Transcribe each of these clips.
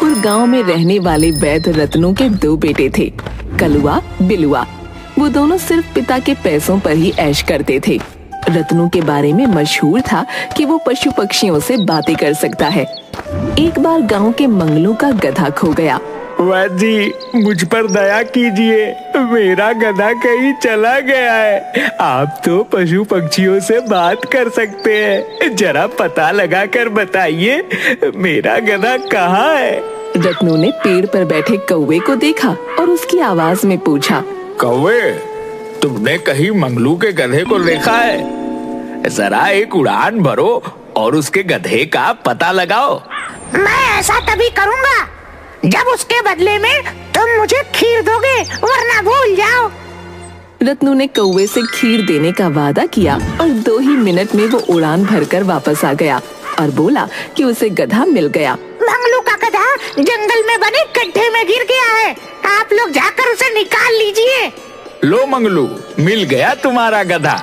जंगलपुर गांव में रहने वाले वैद रत्नों के दो बेटे थे, कलुआ बिलुआ। वो दोनों सिर्फ पिता के पैसों पर ही ऐश करते थे। रत्नों के बारे में मशहूर था कि वो पशु पक्षियों से बातें कर सकता है। एक बार गांव के मंगलू का गधा खो गया। वैद जी, मुझ पर दया कीजिए, मेरा गधा कहीं चला गया है। आप तो पशु पक्षियों से बात कर सकते हैं, जरा पता लगा कर बताइए मेरा गधा कहाँ है। रत्नों ने पेड़ पर बैठे कौवे को देखा और उसकी आवाज में पूछा, कौवे, तुमने कहीं मंगलू के गधे को देखा है? जरा एक उड़ान भरो और उसके गधे का पता लगाओ। मैं ऐसा तभी करूँगा जब उसके बदले में तुम मुझे खीर दोगे, वरना भूल जाओ। रत्नू ने कौवे से खीर देने का वादा किया और 2 ही मिनट में वो उड़ान भरकर वापस आ गया और बोला कि उसे गधा मिल गया। मंगलू का गधा जंगल में बने गड्ढे में गिर गया है, आप लोग जाकर उसे निकाल लीजिए। लो मंगलू, मिल गया तुम्हारा गधा।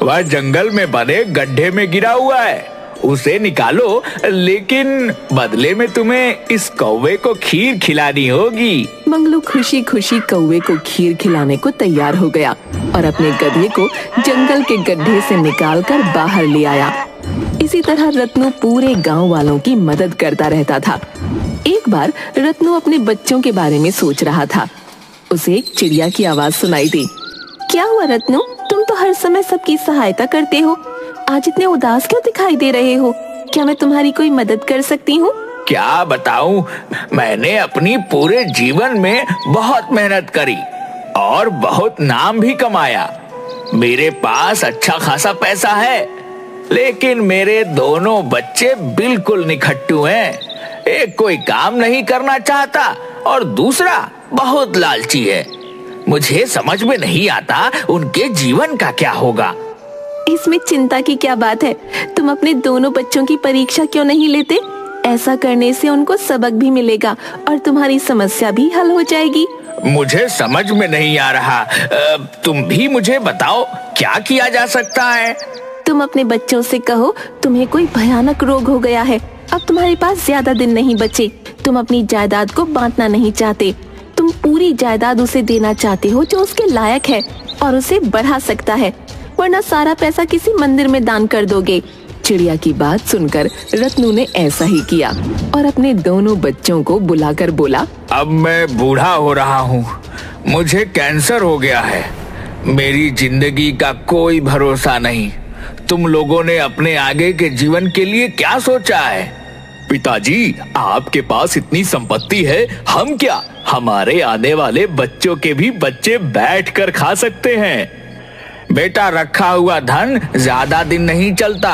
वह जंगल में बने गड्ढे में गिरा हुआ है, उसे निकालो, लेकिन बदले में तुम्हें इस कौवे को खीर खिलानी होगी। मंगलू खुशी खुशी कौवे को खीर खिलाने को तैयार हो गया और अपने गधे को जंगल के गड्ढे से निकालकर बाहर ले आया। इसी तरह रत्नू पूरे गांव वालों की मदद करता रहता था। एक बार रत्नू अपने बच्चों के बारे में सोच रहा था। उसे एक चिड़िया की आवाज सुनाई दी। क्या हुआ रत्नू, तुम तो हर समय सबकी सहायता करते हो, आज इतने उदास क्यों दिखाई दे रहे हो? क्या मैं तुम्हारी कोई मदद कर सकती हूँ? क्या बताऊं, मैंने अपनी पूरे जीवन में बहुत मेहनत करी और बहुत नाम भी कमाया। मेरे पास अच्छा खासा पैसा है, लेकिन मेरे दोनों बच्चे बिल्कुल निखट्टू हैं। एक कोई काम नहीं करना चाहता और दूसरा बहुत लालची है। मुझे समझ में नहीं आता उनके जीवन का क्या होगा। इसमें चिंता की क्या बात है? तुम अपने दोनों बच्चों की परीक्षा क्यों नहीं लेते? ऐसा करने से उनको सबक भी मिलेगा और तुम्हारी समस्या भी हल हो जाएगी। मुझे समझ में नहीं आ रहा, तुम भी मुझे बताओ क्या किया जा सकता है? तुम अपने बच्चों से कहो तुम्हें कोई भयानक रोग हो गया है, अब तुम्हारे पास ज्यादा दिन नहीं बचे। तुम अपनी जायदाद को बांटना नहीं चाहते, तुम पूरी जायदाद उसे देना चाहते हो जो उसके लायक है और उसे बढ़ा सकता है, वरना सारा पैसा किसी मंदिर में दान कर दोगे। चिड़िया की बात सुनकर रत्नू ने ऐसा ही किया और अपने दोनों बच्चों को बुलाकर बोला, अब मैं बूढ़ा हो रहा हूँ, मुझे कैंसर हो गया है, मेरी जिंदगी का कोई भरोसा नहीं। तुम लोगों ने अपने आगे के जीवन के लिए क्या सोचा है? पिताजी, आपके पास इतनी संपत्ति है, हम क्या, हमारे आने वाले बच्चों के भी बच्चे बैठकर खा सकते हैं। बेटा, रखा हुआ धन ज्यादा दिन नहीं चलता,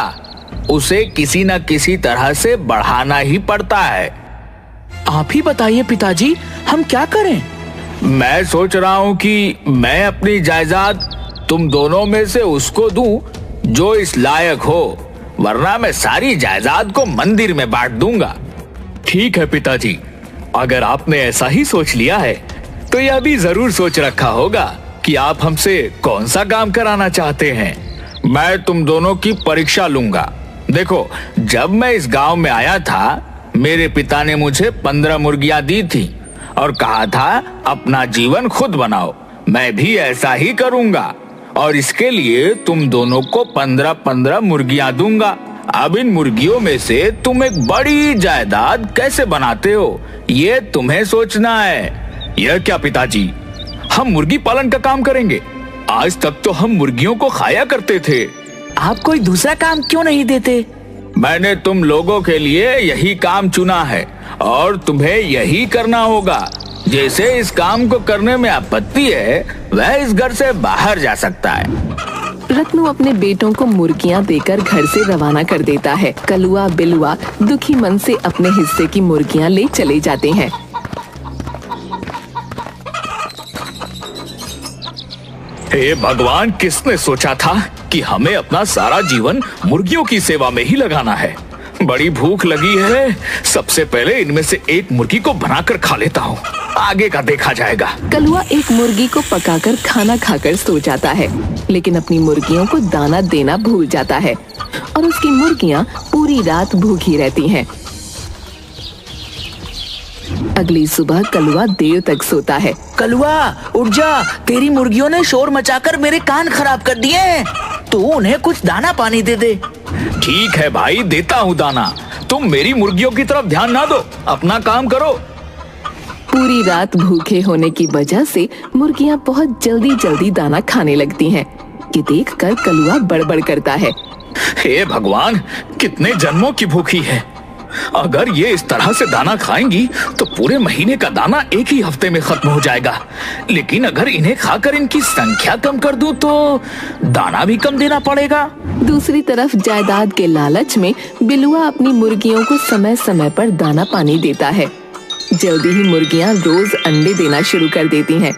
उसे किसी न किसी तरह से बढ़ाना ही पड़ता है। आप ही बताइए पिताजी, हम क्या करें? मैं सोच रहा हूँ कि मैं अपनी जायदाद तुम दोनों में से उसको दूं जो इस लायक हो, वरना मैं सारी जायदाद को मंदिर में बांट दूंगा। ठीक है पिताजी, अगर आपने ऐसा ही सोच लिया है तो यह भी जरूर सोच रखा होगा कि आप हमसे कौन सा काम कराना चाहते हैं। मैं तुम दोनों की परीक्षा लूंगा। देखो, जब मैं इस गांव में आया था, मेरे पिता ने मुझे 15 मुर्गियां दी थी और कहा था अपना जीवन खुद बनाओ। मैं भी ऐसा ही करूंगा और इसके लिए तुम दोनों को 15-15 मुर्गियां दूंगा। अब इन मुर्गियों में से तुम एक बड़ी जायदाद कैसे बनाते हो, ये तुम्हें सोचना है। यह क्या पिताजी, हम मुर्गी पालन का काम करेंगे? आज तक तो हम मुर्गियों को खाया करते थे। आप कोई दूसरा काम क्यों नहीं देते? मैंने तुम लोगों के लिए यही काम चुना है और तुम्हें यही करना होगा। जैसे इस काम को करने में आपत्ति है, वह इस घर से बाहर जा सकता है। रत्नू अपने बेटों को मुर्गियां देकर घर से रवाना कर देता है। कलुआ बिलुआ दुखी मन से अपने हिस्से की मुर्गियां ले चले जाते हैं। हे भगवान, किसने सोचा था कि हमें अपना सारा जीवन मुर्गियों की सेवा में ही लगाना है। बड़ी भूख लगी है, सबसे पहले इनमें से एक मुर्गी को बनाकर खा लेता हूँ, आगे का देखा जाएगा। कलुआ एक मुर्गी को पकाकर खाना खाकर सो जाता है, लेकिन अपनी मुर्गियों को दाना देना भूल जाता है और उसकी मुर्गियां पूरी रात भूखी रहती हैं। अगली सुबह कलुआ देर तक सोता है। कलुआ उठ जा, तेरी मुर्गियों ने शोर मचाकर मेरे कान खराब कर दिए हैं। तू उन्हें कुछ दाना पानी दे दे। ठीक है भाई, देता हूँ दाना। तुम मेरी मुर्गियों की तरफ ध्यान ना दो, अपना काम करो। पूरी रात भूखे होने की वजह से मुर्गियां बहुत जल्दी जल्दी दाना खाने लगती हैं। कि देखकर कलुआ बड़बड़ करता है। हे भगवान, कितने जन्मों की भूखी है। अगर ये इस तरह से दाना खाएंगी तो पूरे महीने का दाना एक ही हफ्ते में खत्म हो जाएगा। लेकिन अगर इन्हें खाकर इनकी संख्या कम कर दूं तो दाना भी कम देना पड़ेगा। दूसरी तरफ जायदाद के लालच में बिलुआ अपनी मुर्गियों को समय समय पर दाना पानी देता है। जल्दी ही मुर्गियां रोज अंडे देना शुरू कर देती हैं।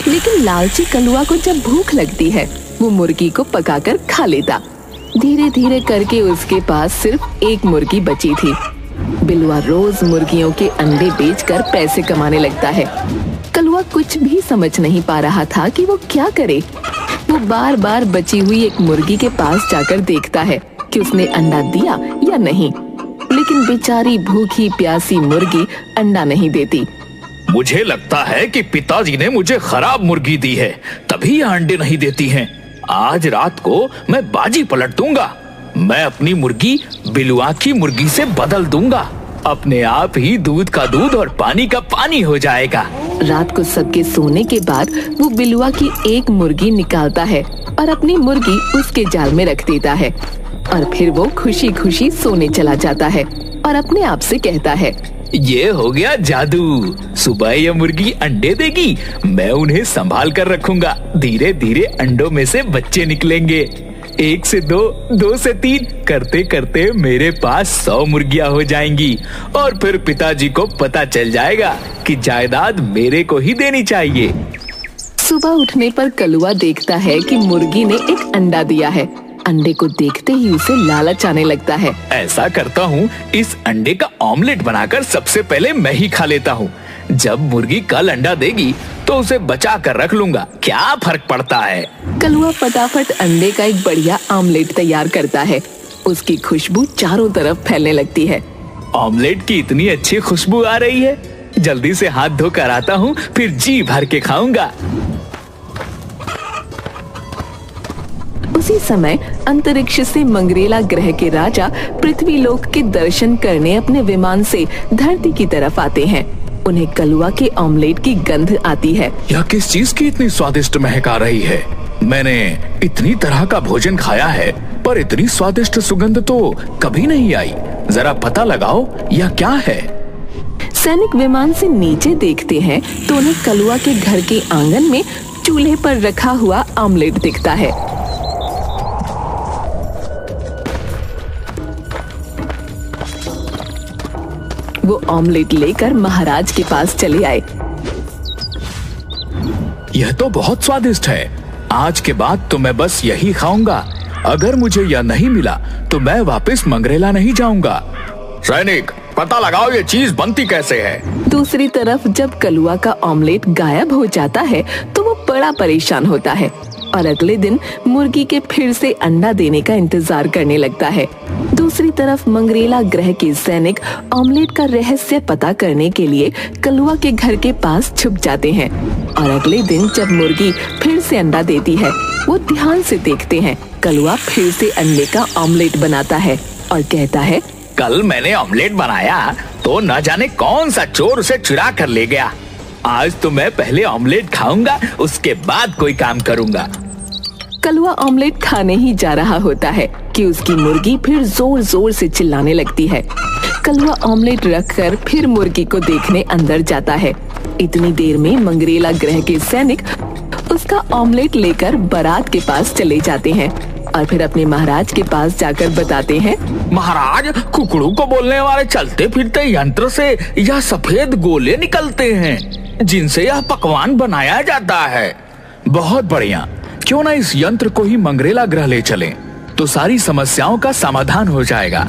लेकिन लालची कलुआ को जब भूख लगती है वो मुर्गी को पकाकर खा लेता। धीरे धीरे करके उसके पास सिर्फ एक मुर्गी बची थी। बिलुआ रोज मुर्गियों के अंडे बेचकर पैसे कमाने लगता है। कलुआ कुछ भी समझ नहीं पा रहा था कि वो क्या करे। वो बार बार बची हुई एक मुर्गी के पास जाकर देखता है कि उसने अंडा दिया या नहीं। लेकिन बेचारी भूखी प्यासी मुर्गी अंडा नहीं देती। मुझे लगता है कि पिताजी ने मुझे खराब मुर्गी दी है, तभी यह अंडे नहीं देती हैं। आज रात को मैं बाजी पलट दूंगा। मैं अपनी मुर्गी बिलुआ की मुर्गी से बदल दूंगा। अपने आप ही दूध का दूध और पानी का पानी हो जाएगा। रात को सबके सोने के बाद वो बिलुआ की एक मुर्गी निकालता है और अपनी मुर्गी उसके जाल में रख देता है। और फिर वो खुशी खुशी सोने चला जाता है और अपने आप से कहता है, ये हो गया जादू। सुबह यह मुर्गी अंडे देगी, मैं उन्हें संभाल कर रखूंगा। धीरे धीरे अंडों में से बच्चे निकलेंगे। 1 से 2, 2 से 3 करते करते मेरे पास 100 मुर्गियां हो जाएंगी। और फिर पिताजी को पता चल जाएगा कि जायदाद मेरे को ही देनी चाहिए। सुबह उठने पर कलुआ देखता है कि मुर्गी ने एक अंडा दिया है। अंडे को देखते ही उसे लालच आने लगता है। ऐसा करता हूँ, इस अंडे का ऑमलेट बनाकर सबसे पहले मैं ही खा लेता हूँ। जब मुर्गी कल अंडा देगी तो उसे बचा कर रख लूंगा, क्या फर्क पड़ता है। कलुआ फटाफट अंडे का एक बढ़िया ऑमलेट तैयार करता है। उसकी खुशबू चारों तरफ फैलने लगती है। ऑमलेट की इतनी अच्छी खुशबू आ रही है, जल्दी से हाथ धोकर आता हूँ, फिर जी भर के खाऊंगा। उसी समय अंतरिक्ष से मंगरेला ग्रह के राजा पृथ्वीलोक के दर्शन करने अपने विमान से धरती की तरफ आते हैं। उन्हें कलुआ के ऑमलेट की गंध आती है। यह किस चीज की इतनी स्वादिष्ट महक आ रही है? मैंने इतनी तरह का भोजन खाया है पर इतनी स्वादिष्ट सुगंध तो कभी नहीं आई। जरा पता लगाओ यह क्या है। सैनिक विमान से नीचे देखते हैं तो उन्हें कलुआ के घर के आंगन में चूल्हे पर रखा हुआ ऑमलेट दिखता है। वो ऑमलेट लेकर महाराज के पास चले आए। यह तो बहुत स्वादिष्ट है। आज के बाद तो मैं बस यही खाऊंगा। अगर मुझे यह नहीं मिला तो मैं वापस मंगरेला नहीं जाऊंगा। सैनिक, पता लगाओ ये चीज बनती कैसे है। दूसरी तरफ जब कलुआ का ऑमलेट गायब हो जाता है तो वो बड़ा परेशान होता है और अगले दिन मुर्गी के फिर से अंडा देने का इंतजार करने लगता है। दूसरी तरफ मंगरेला ग्रह के सैनिक ऑमलेट का रहस्य पता करने के लिए कलुआ के घर के पास छुप जाते हैं और अगले दिन जब मुर्गी फिर से अंडा देती है वो ध्यान से देखते हैं। कलुआ फिर से अंडे का ऑमलेट बनाता है और कहता है, कल मैंने ऑमलेट बनाया तो न जाने कौन सा चोर उसे चुरा कर ले गया। आज तो मैं पहले ऑमलेट खाऊंगा, उसके बाद कोई काम करूंगा। कलुआ ऑमलेट खाने ही जा रहा होता है कि उसकी मुर्गी फिर जोर जोर से चिल्लाने लगती है। कलुआ ऑमलेट रखकर फिर मुर्गी को देखने अंदर जाता है। इतनी देर में मंगरेला ग्रह के सैनिक उसका ऑमलेट लेकर बारात के पास चले जाते हैं और फिर अपने महाराज के पास जाकर बताते हैं, महाराज, कुकड़ू को बोलने वाले चलते फिरते यंत्र से यह सफेद गोले निकलते हैं जिनसे यह पकवान बनाया जाता है। बहुत बढ़िया, क्यों ना इस यंत्र को ही मंगरेला ग्रह ले चलें, तो सारी समस्याओं का समाधान हो जाएगा।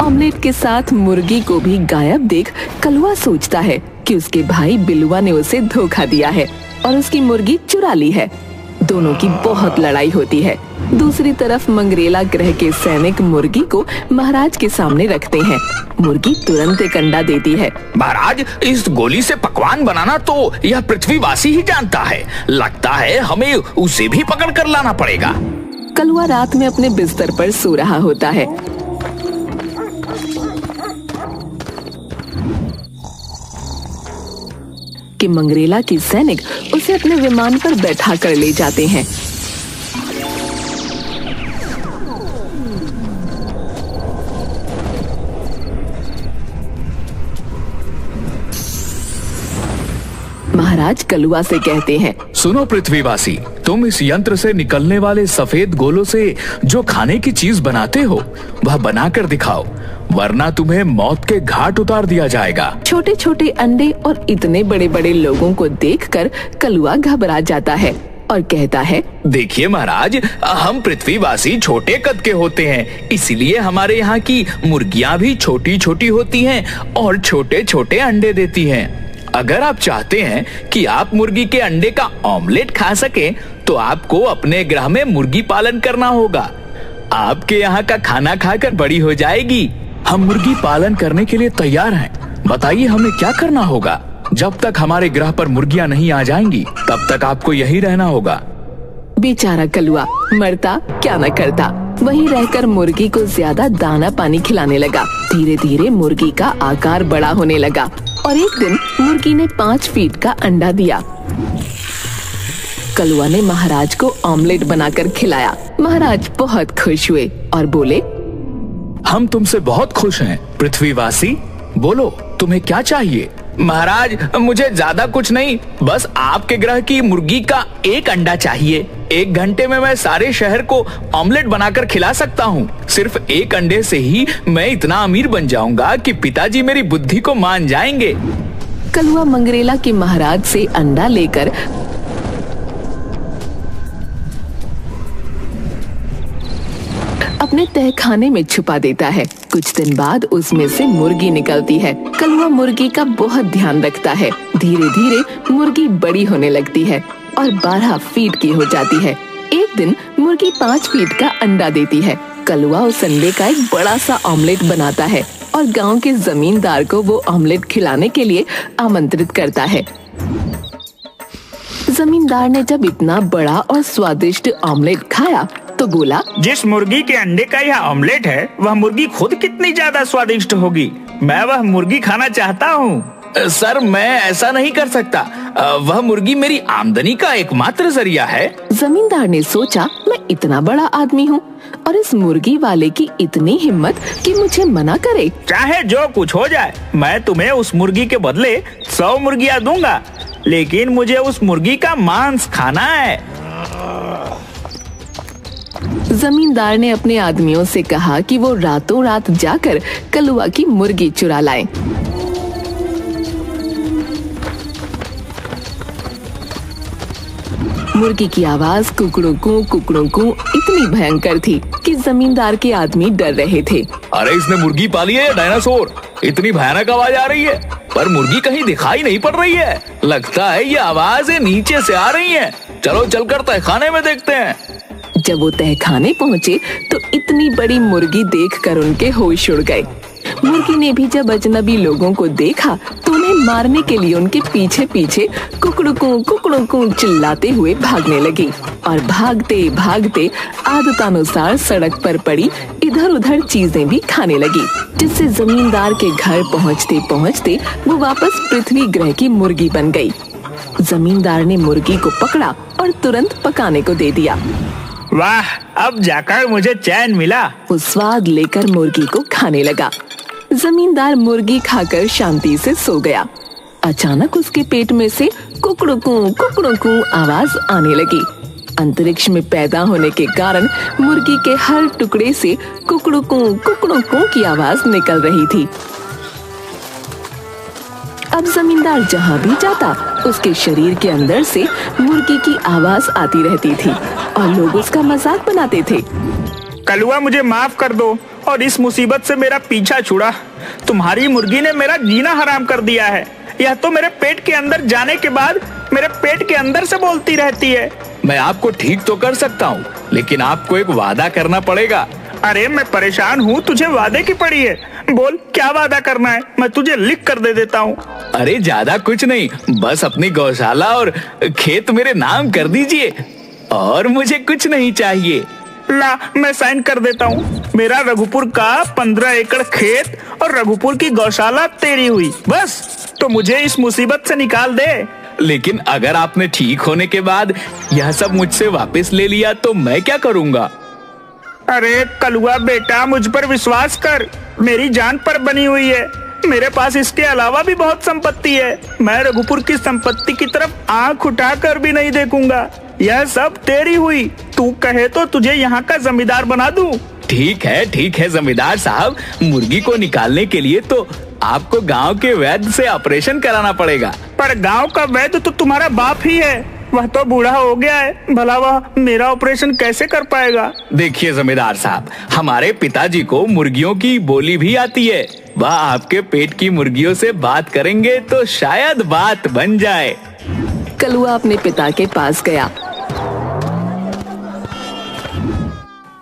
ऑमलेट के साथ मुर्गी को भी गायब देख कलुआ सोचता है कि उसके भाई बिलुआ ने उसे धोखा दिया है और उसकी मुर्गी चुरा ली है। दोनों की बहुत लड़ाई होती है। दूसरी तरफ मंगरेला ग्रह के सैनिक मुर्गी को महाराज के सामने रखते हैं। मुर्गी तुरंत एक अंडा देती है। महाराज, इस गोली से पकवान बनाना तो यह पृथ्वीवासी ही जानता है। लगता है हमें उसे भी पकड़ कर लाना पड़ेगा। कलुआ रात में अपने बिस्तर पर सो रहा होता है। कि मंगरेला के सैनिक उसे अपने विमान पर बैठा कर ले जाते हैं। महाराज कलुआ से कहते हैं, सुनो पृथ्वीवासी, तुम इस यंत्र से निकलने वाले सफेद गोलों से जो खाने की चीज बनाते हो वह बनाकर दिखाओ, वरना तुम्हें मौत के घाट उतार दिया जाएगा। छोटे छोटे अंडे और इतने बड़े बड़े लोगों को देखकर कलुआ घबरा जाता है और कहता है, देखिए महाराज, हम पृथ्वीवासी छोटे कद के होते हैं, इसलिए हमारे यहाँ की मुर्गियाँ भी छोटी छोटी होती हैं और छोटे छोटे अंडे देती हैं। अगर आप चाहते हैं कि आप मुर्गी के अंडे का ऑमलेट खा सके तो आपको अपने ग्रह में मुर्गी पालन करना होगा। आपके यहाँ का खाना खाकर बड़ी हो जाएगी। हम मुर्गी पालन करने के लिए तैयार हैं। बताइए हमें क्या करना होगा। जब तक हमारे ग्रह पर मुर्गियाँ नहीं आ जाएंगी तब तक आपको यही रहना होगा। बेचारा कलुआ मरता क्या न करता, वहीं रहकर मुर्गी को ज्यादा दाना पानी खिलाने लगा। धीरे धीरे मुर्गी का आकार बड़ा होने लगा और एक दिन मुर्गी ने 5 फीट का अंडा दिया। कलुआ ने महाराज को ऑमलेट बनाकर खिलाया। महाराज बहुत खुश हुए और बोले, हम तुमसे बहुत खुश हैं पृथ्वीवासी। बोलो तुम्हें क्या चाहिए। महाराज, मुझे ज्यादा कुछ नहीं, बस आपके ग्रह की मुर्गी का एक अंडा चाहिए। 1 घंटे में मैं सारे शहर को ऑमलेट बनाकर खिला सकता हूँ। सिर्फ एक अंडे से ही मैं इतना अमीर बन जाऊंगा कि पिताजी मेरी बुद्धि को मान जाएंगे। कलुआ मंगरेला के महाराज से अंडा लेकर अपने तहखाने में छुपा देता है। कुछ दिन बाद उसमें से मुर्गी निकलती है। कलुआ मुर्गी का बहुत ध्यान रखता है। धीरे धीरे मुर्गी बड़ी होने लगती है और 12 फीट की हो जाती है। एक दिन मुर्गी 5 फीट का अंडा देती है। कलुआ उस अंडे का एक बड़ा सा ऑमलेट बनाता है और गांव के जमींदार को वो ऑमलेट खिलाने के लिए आमंत्रित करता है। जमींदार ने जब इतना बड़ा और स्वादिष्ट ऑमलेट खाया तो बोला, जिस मुर्गी के अंडे का यह ऑमलेट है वह मुर्गी खुद कितनी ज्यादा स्वादिष्ट होगी। मैं वह मुर्गी खाना चाहता हूँ। सर, मैं ऐसा नहीं कर सकता। वह मुर्गी मेरी आमदनी का एकमात्र जरिया है। जमींदार ने सोचा, मैं इतना बड़ा आदमी हूँ और इस मुर्गी वाले की इतनी हिम्मत कि मुझे मना करे। चाहे जो कुछ हो जाए, मैं तुम्हें उस मुर्गी के बदले 100 मुर्गियाँ दूंगा, लेकिन मुझे उस मुर्गी का मांस खाना है। जमींदार ने अपने आदमियों से कहा कि वो रातों रात जाकर कलुआ की मुर्गी चुरा लाएं। मुर्गी की आवाज कुकड़ू कू इतनी भयंकर थी कि जमींदार के आदमी डर रहे थे। अरे, इसने मुर्गी पाली है या डायनासोर? इतनी भयानक आवाज आ रही है, पर मुर्गी कहीं दिखाई नहीं पड़ रही है। लगता है ये आवाजें नीचे से आ रही हैं। चलो चलकर तहखाने में देखते हैं। जब वो तहखाने पहुँचे तो इतनी बड़ी मुर्गी देखकर उनके होश उड़ गए। मुर्गी ने भी जब अजनबी लोगों को देखा तो उन्हें मारने के लिए उनके पीछे पीछे कुकड़ू चिल्लाते हुए भागने लगी और भागते भागते आदतानुसार सड़क पर पड़ी इधर उधर चीजें भी खाने लगी, जिससे जमींदार के घर पहुँचते पहुँचते वो वापस पृथ्वी ग्रह की मुर्गी बन गई। जमींदार ने मुर्गी को पकड़ा और तुरंत पकाने को दे दिया। वाह, अब जाकर मुझे चैन मिला। वो स्वाद लेकर मुर्गी को खाने लगा। जमींदार मुर्गी खाकर शांति से सो गया। अचानक उसके पेट में से कुकड़ू कू आवाज आने लगी। अंतरिक्ष में पैदा होने के कारण मुर्गी के हर टुकड़े से कुकड़ू कू की आवाज निकल रही थी। अब जमींदार जहाँ भी जाता उसके शरीर के अंदर से मुर्गी की आवाज आती रहती थी और लोग उसका मजाक बनाते थे। कलुआ, मुझे माफ कर दो और इस मुसीबत से मेरा पीछा छुड़ा। तुम्हारी मुर्गी ने मेरा जीना हराम कर दिया है। यह तो मेरे पेट के अंदर जाने के बाद मेरे पेट के अंदर से बोलती रहती है। मैं आपको ठीक तो कर सकता हूँ, लेकिन आपको एक वादा करना पड़ेगा। अरे मैं परेशान हूँ, तुझे वादे की पड़ी है। बोल क्या वादा करना है, मैं तुझे लिख कर दे देता हूँ। अरे ज्यादा कुछ नहीं, बस अपनी गौशाला और खेत मेरे नाम कर दीजिए और मुझे कुछ नहीं चाहिए। ला मैं साइन कर देता हूँ। मेरा रघुपुर का 15 एकड़ खेत और रघुपुर की गौशाला तेरी हुई। बस तो मुझे इस मुसीबत से निकाल दे। लेकिन अगर आपने ठीक होने के बाद यह सब मुझसे वापस ले लिया तो मैं क्या करूँगा? अरे कलुआ बेटा, मुझ पर विश्वास कर, मेरी जान पर बनी हुई है। मेरे पास इसके अलावा भी बहुत संपत्ति है। मैं रघुपुर की संपत्ति की तरफ आंख उठाकर भी नहीं देखूंगा। यह सब तेरी हुई। तू कहे तो तुझे यहाँ का जमींदार बना दूं। ठीक है जमींदार साहब, मुर्गी को निकालने के लिए तो आपको गांव के वैद्य से ऑपरेशन कराना पड़ेगा। पर गांव का वैद्य तो तुम्हारा बाप ही है। वह तो बूढ़ा हो गया है, भला वह मेरा ऑपरेशन कैसे कर पाएगा? देखिए जमींदार साहब, हमारे पिताजी को मुर्गियों की बोली भी आती है। वह आपके पेट की मुर्गियों से बात करेंगे तो शायद बात बन जाए। कलुआ अपने पिता के पास गया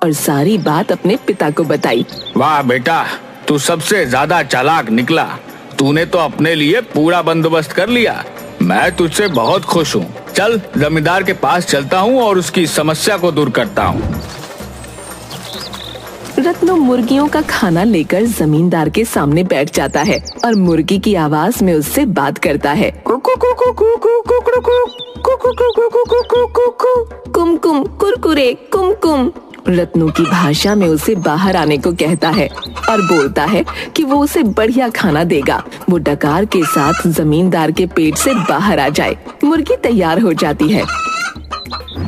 और सारी बात अपने पिता को बताई। वाह बेटा, तू सबसे ज्यादा चालाक निकला। तूने तो अपने लिए पूरा बंदोबस्त कर लिया। मैं तुझसे बहुत खुश हूँ। चल जमींदार के पास चलता हूँ और उसकी समस्या को दूर करता हूँ। रत्नू मुर्गियों का खाना लेकर जमींदार के सामने बैठ जाता है और मुर्गी की आवाज में उससे बात करता है। कुमकुम कुरकुरे कुमकुम। रत्नू की भाषा में उसे बाहर आने को कहता है और बोलता है कि वो उसे बढ़िया खाना देगा। वो डकार के साथ जमींदार के पेट से बाहर आ जाए। मुर्गी तैयार हो जाती है।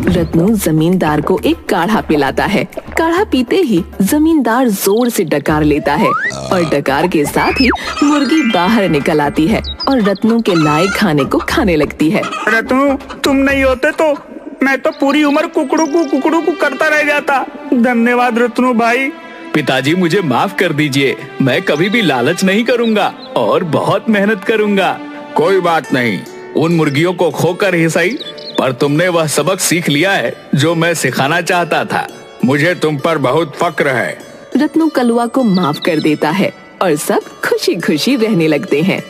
रत्नू जमींदार को एक काढ़ा पिलाता है। काढ़ा पीते ही जमींदार जोर से डकार लेता है और डकार के साथ ही मुर्गी बाहर निकल आती है और रत्नू के लाए खाने को खाने लगती है। रत्नू, तुम नहीं होते तो मैं तो पूरी उम्र कुकड़ू करता रह जाता। धन्यवाद रत्नू भाई। पिताजी मुझे माफ कर दीजिए, मैं कभी भी लालच नहीं करूँगा और बहुत मेहनत करूँगा। कोई बात नहीं, उन मुर्गियों को खोकर ही सही, पर तुमने वह सबक सीख लिया है जो मैं सिखाना चाहता था। मुझे तुम पर बहुत फक्र है। रत्नू कलुआ को माफ कर देता है और सब खुशी खुशी रहने लगते हैं।